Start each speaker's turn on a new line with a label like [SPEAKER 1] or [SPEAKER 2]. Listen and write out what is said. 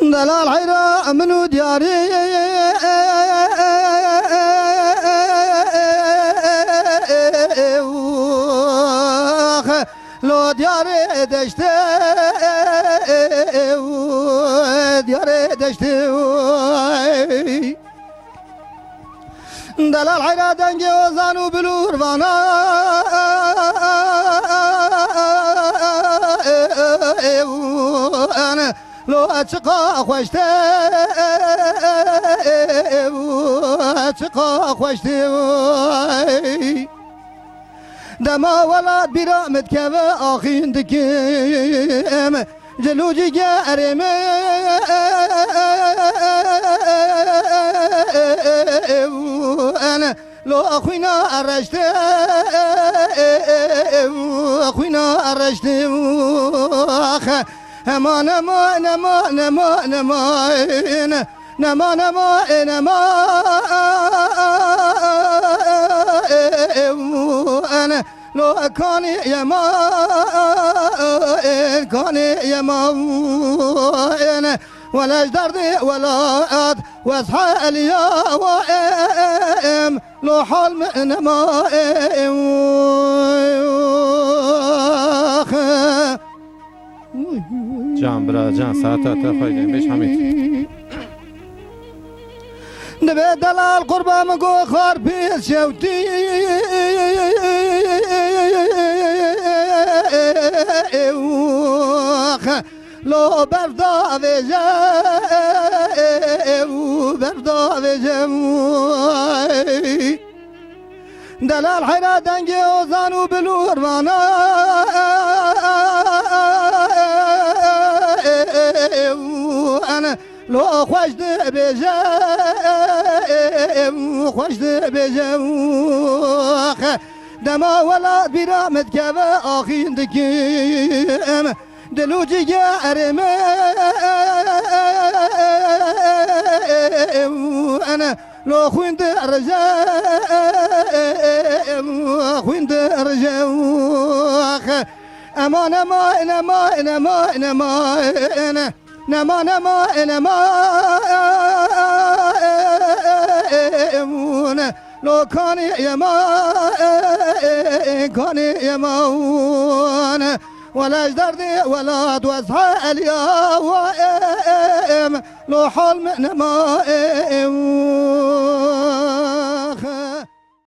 [SPEAKER 1] دلال حيرة منو دياري لو دياري دشتي دياري دشتي دلال حيرة دنجي وزانو بلور وانا انا لو اتشقا خوشتي اتشقا خوشتي دما ولاد برامت كبا آخين دكيم جلوجي جارم انا لو اخوينا ارشت اخوينا ارشت اما نما نما نما نما نما نما نما انا لو كان يما كان يما انا ولا دردي ولا اد واصحى اليوم لو حلم نما
[SPEAKER 2] جان برا جان ساعتها تفايدين بيش حميد
[SPEAKER 1] نبي دلال قربة مقو خار بيس شوتي لو بردا وجه بردا وجه دلال حيرة دنجي وزانو بلور وانا انا لو خوشت بجم خوشت بجم دما ولا برامت كبا آخين دكيم دلو جيارم انا لو خوين درجم خوين درجم اما نما نما نما نما نما نما نما لو كان يما كان يما ولا دردي ولا توسع اليوم لو حلم نما